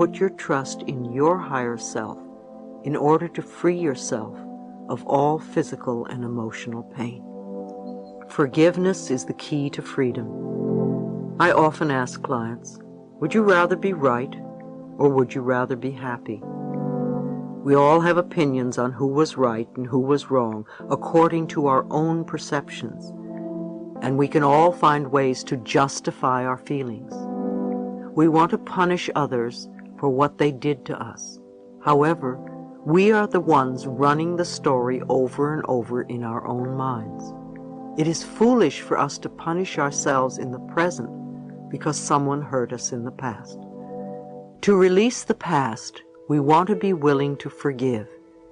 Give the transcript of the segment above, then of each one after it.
put your trust in your higher self in order to free yourself of all physical and emotional pain. Forgiveness is the key to freedom. I often ask clients, would you rather be right or would you rather be happy? We all have opinions on who was right and who was wrong according to our own perceptions, and we can all find ways to justify our feelings. We want to punish others for what they did to us. However, we are the ones running the story over and over in our own minds. It is foolish for us to punish ourselves in the present because someone hurt us in the past. To release the past, we want to be willing to forgive,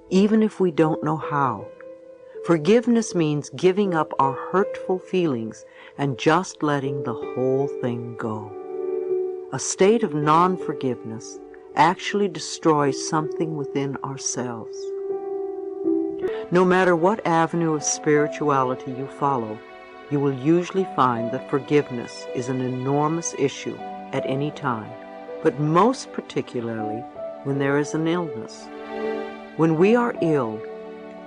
even if we don't know how. Forgiveness means giving up our hurtful feelings and just letting the whole thing go. A state of non-forgiveness actually destroys something within ourselves. No matter what avenue of spirituality you follow, you will usually find that forgiveness is an enormous issue at any time, but most particularly when there is an illness. When we are ill,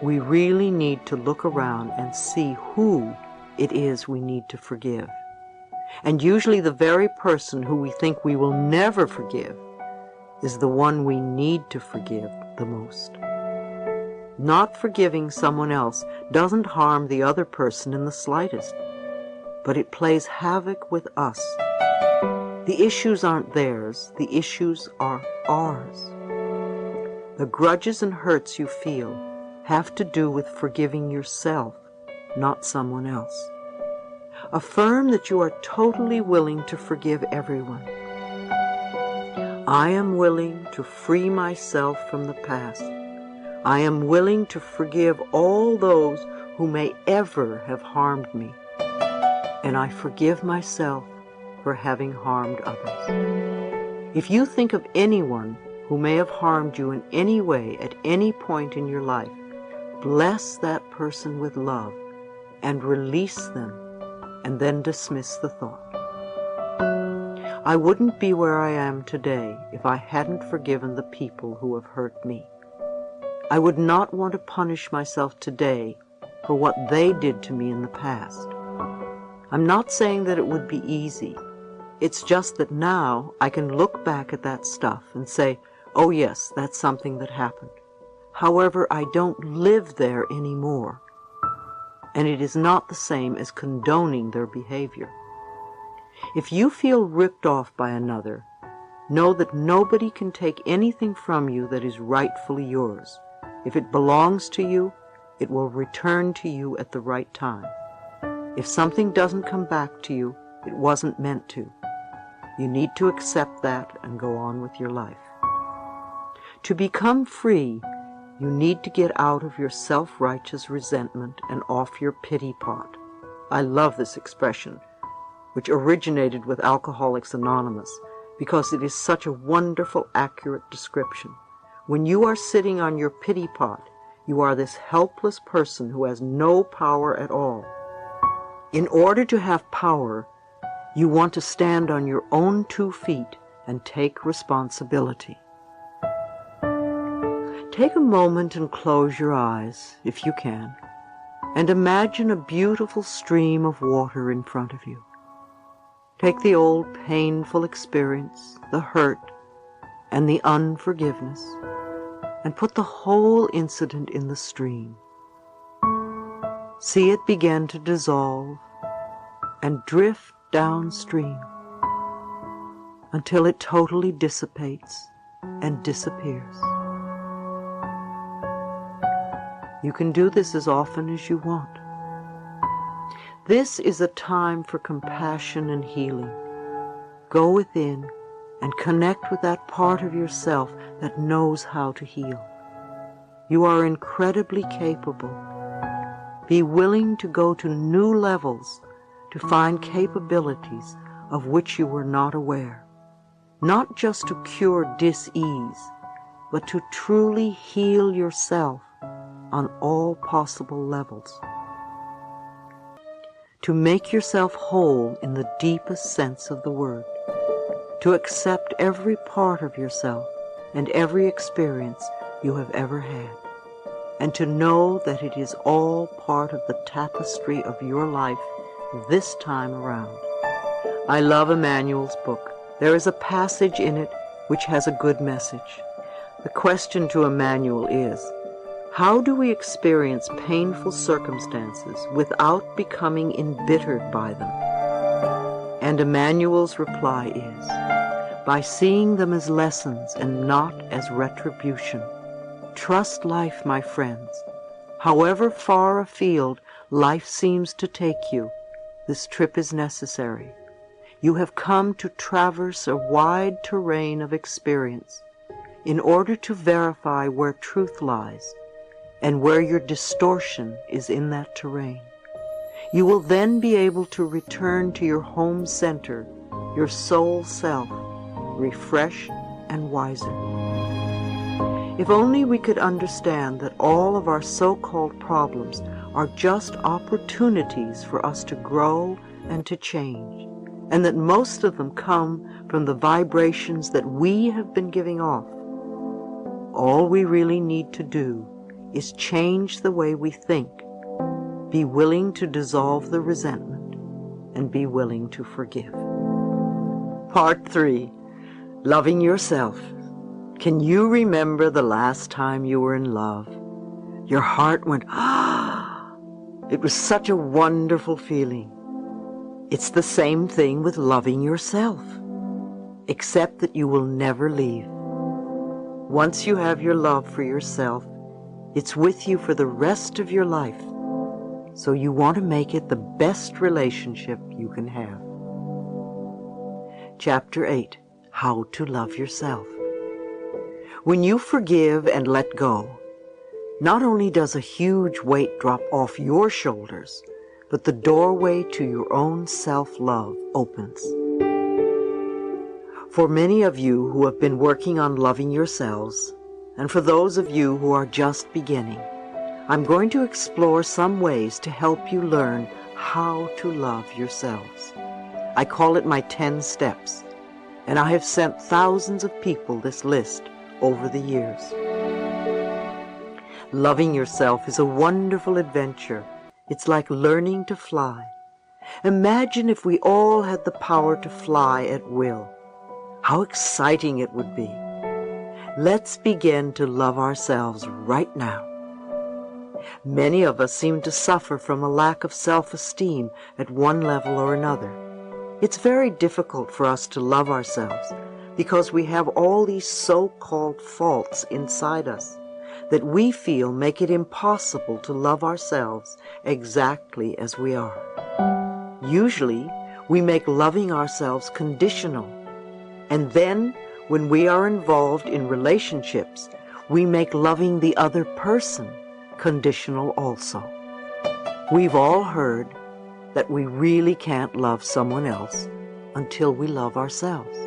we really need to look around and see who it is we need to forgive. And usually the very person who we think we will never forgive is the one we need to forgive the most. Not forgiving someone else doesn't harm the other person in the slightest, but it plays havoc with us. The issues aren't theirs, the issues are ours. The grudges and hurts you feel have to do with forgiving yourself, not someone else. Affirm that you are totally willing to forgive everyone. I am willing to free myself from the past. I am willing to forgive all those who may ever have harmed me. And I forgive myself for having harmed others. If you think of anyone who may have harmed you in any way at any point in your life, bless that person with love and release them, and then dismiss the thought. I wouldn't be where I am today if I hadn't forgiven the people who have hurt me. I would not want to punish myself today for what they did to me in the past. I'm not saying that it would be easy. It's just that now I can look back at that stuff and say, oh yes, that's something that happened. However, I don't live there anymore. And it is not the same as condoning their behavior. If you feel ripped off by another, know that nobody can take anything from you that is rightfully yours. If it belongs to you, it will return to you at the right time. If something doesn't come back to you, it wasn't meant to. You need to accept that and go on with your life. To become free, you need to get out of your self-righteous resentment and off your pity pot. I love this expression, which originated with Alcoholics Anonymous, because it is such a wonderful, accurate description. When you are sitting on your pity pot, you are this helpless person who has no power at all. In order to have power, you want to stand on your own 2 feet and take responsibility. Take a moment and close your eyes, if you can, and imagine a beautiful stream of water in front of you. Take the old painful experience, the hurt, and the unforgiveness, and put the whole incident in the stream. See it begin to dissolve and drift downstream until it totally dissipates and disappears. You can do this as often as you want. This is a time for compassion and healing. Go within and connect with that part of yourself that knows how to heal. You are incredibly capable. Be willing to go to new levels to find capabilities of which you were not aware. Not just to cure dis-ease, but to truly heal yourself on all possible levels. To make yourself whole in the deepest sense of the word. to accept every part of yourself and every experience you have ever had, and to know that it is all part of the tapestry of your life this time around. I love Emmanuel's book. There is a passage in it which has a good message. The question to Emmanuel is, how do we experience painful circumstances without becoming embittered by them? And Emmanuel's reply is, by seeing them as lessons and not as retribution. Trust life, my friends. However far afield life seems to take you, this trip is necessary. You have come to traverse a wide terrain of experience in order to verify where truth lies and where your distortion is in that terrain. You will then be able to return to your home center, your soul self, refreshed and wiser. If only we could understand that all of our so-called problems are just opportunities for us to grow and to change, and that most of them come from the vibrations that we have been giving off. All we really need to do is change the way we think, be willing to dissolve the resentment, and be willing to forgive. Part 3. Loving yourself. Can you remember the last time you were in love? Your heart went, ah! It was such a wonderful feeling. It's the same thing with loving yourself, except that you will never leave. Once you have your love for yourself, it's with you for the rest of your life. So you want to make it the best relationship you can have. Chapter 8. How to Love Yourself. When you forgive and let go, not only does a huge weight drop off your shoulders, but the doorway to your own self-love opens. For many of you who have been working on loving yourselves, and for those of you who are just beginning, I'm going to explore some ways to help you learn how to love yourselves. I call it my 10 steps, and I have sent thousands of people this list over the years. Loving yourself is a wonderful adventure. It's like learning to fly. Imagine if we all had the power to fly at will. How exciting it would be. Let's begin to love ourselves right now. Many of us seem to suffer from a lack of self-esteem at one level or another. It's very difficult for us to love ourselves because we have all these so-called faults inside us that we feel make it impossible to love ourselves exactly as we are. Usually, we make loving ourselves conditional, and then when we are involved in relationships, we make loving the other person conditional also. We've all heard that we really can't love someone else until we love ourselves.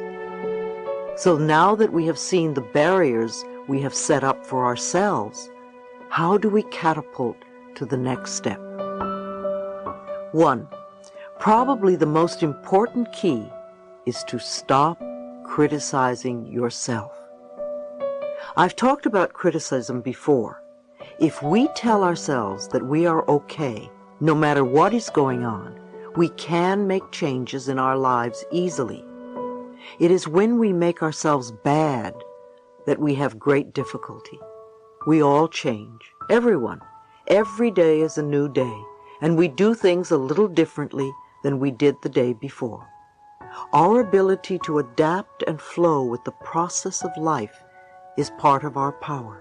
So now that we have seen the barriers we have set up for ourselves, how do we catapult to the next step? 1. Probably the most important key is to stop criticizing yourself. I've talked about criticism before. If we tell ourselves that we are okay, no matter what is going on, we can make changes in our lives easily. It is when we make ourselves bad that we have great difficulty. We all change, everyone. Every day is a new day, and we do things a little differently than we did the day before. Our ability to adapt and flow with the process of life is part of our power.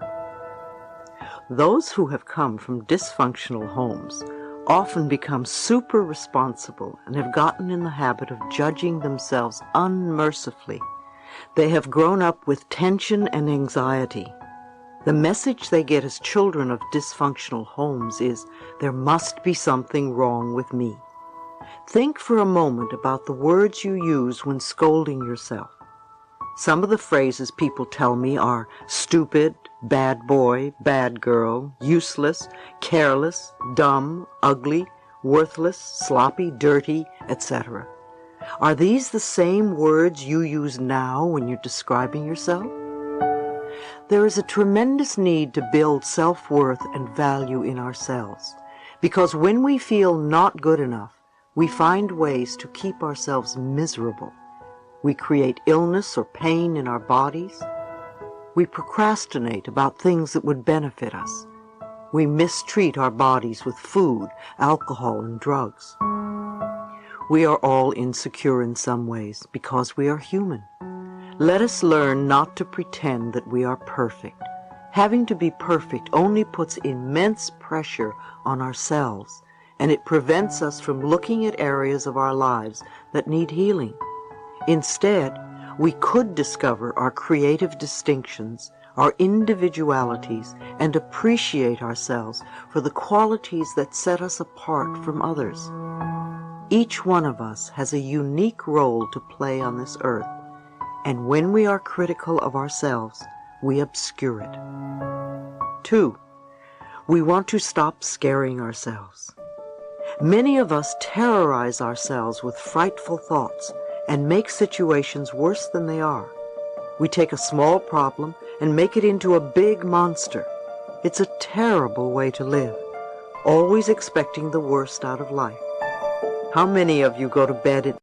Those who have come from dysfunctional homes often become super responsible and have gotten in the habit of judging themselves unmercifully. They have grown up with tension and anxiety. The message they get as children of dysfunctional homes is, there must be something wrong with me. Think for a moment about the words you use when scolding yourself. Some of the phrases people tell me are stupid, bad boy, bad girl, useless, careless, dumb, ugly, worthless, sloppy, dirty, etc. Are these the same words you use now when you're describing yourself? There is a tremendous need to build self-worth and value in ourselves, because when we feel not good enough, we find ways to keep ourselves miserable. We create illness or pain in our bodies. We procrastinate about things that would benefit us. We mistreat our bodies with food, alcohol, and drugs. We are all insecure in some ways because we are human. Let us learn not to pretend that we are perfect. Having to be perfect only puts immense pressure on ourselves, and it prevents us from looking at areas of our lives that need healing. Instead, we could discover our creative distinctions, our individualities, and appreciate ourselves for the qualities that set us apart from others. Each one of us has a unique role to play on this earth, and when we are critical of ourselves, we obscure it. 2. We want to stop scaring ourselves. Many of us terrorize ourselves with frightful thoughts and make situations worse than they are. We take a small problem and make it into a big monster. It's a terrible way to live, always expecting the worst out of life. How many of you go to bed at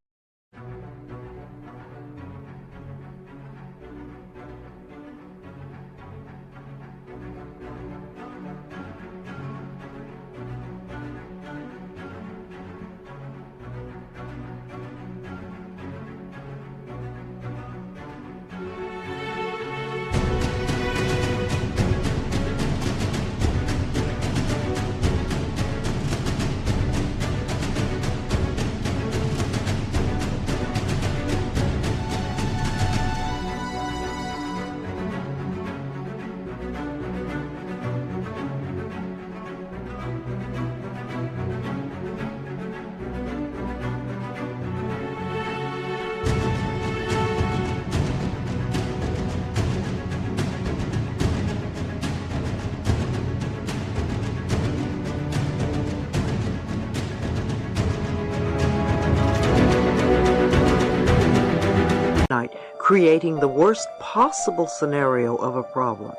night creating the worst possible scenario of a problem?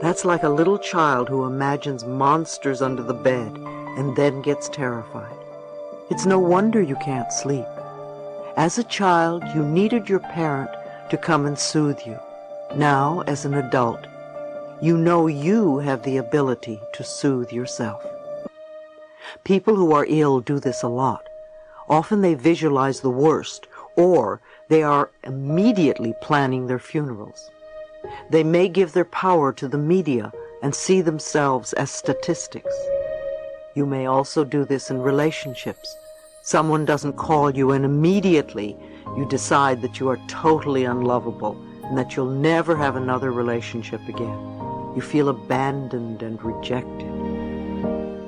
That's like a little child who imagines monsters under the bed and then gets terrified. It's no wonder you can't sleep. As a child, you needed your parent to come and soothe you. Now, as an adult, you know you have the ability to soothe yourself. People who are ill do this a lot. Often they visualize the worst, or they are immediately planning their funerals. They may give their power to the media and see themselves as statistics. You may also do this in relationships. Someone doesn't call you and immediately you decide that you are totally unlovable and that you'll never have another relationship again. You feel abandoned and rejected.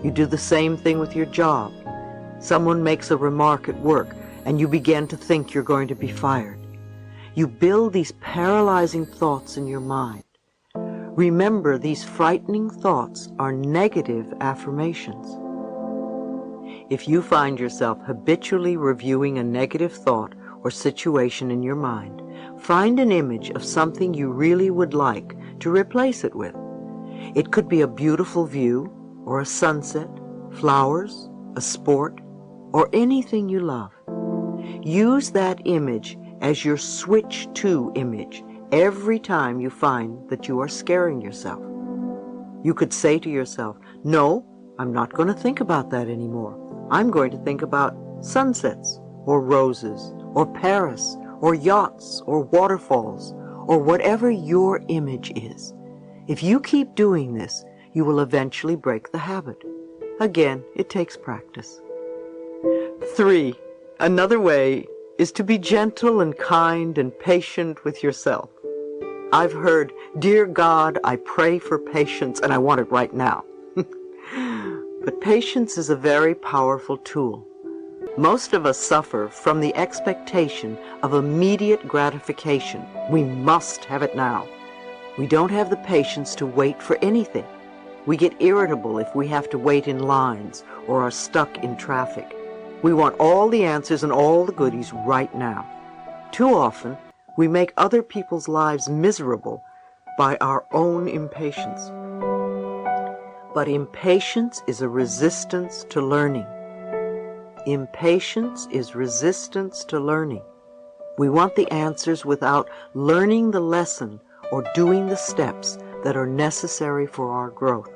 You do the same thing with your job. Someone makes a remark at work and you begin to think you're going to be fired. You build these paralyzing thoughts in your mind. Remember, these frightening thoughts are negative affirmations. If you find yourself habitually reviewing a negative thought or situation in your mind, find an image of something you really would like to replace it with. It could be a beautiful view, or a sunset, flowers, a sport, or anything you love. Use that image as your switch to image every time you find that you are scaring yourself. You could say to yourself, "No, I'm not going to think about that anymore. I'm going to think about sunsets, or roses, or Paris, or yachts, or waterfalls, or whatever your image is." If you keep doing this, you will eventually break the habit. Again, it takes practice. 3. Another way is to be gentle and kind and patient with yourself. I've heard, "Dear God, I pray for patience and I want it right now." But patience is a very powerful tool. Most of us suffer from the expectation of immediate gratification. We must have it now. We don't have the patience to wait for anything. We get irritable if we have to wait in lines or are stuck in traffic. We want all the answers and all the goodies right now. Too often, we make other people's lives miserable by our own impatience. But impatience is a resistance to learning. Impatience is resistance to learning. We want the answers without learning the lesson or doing the steps that are necessary for our growth.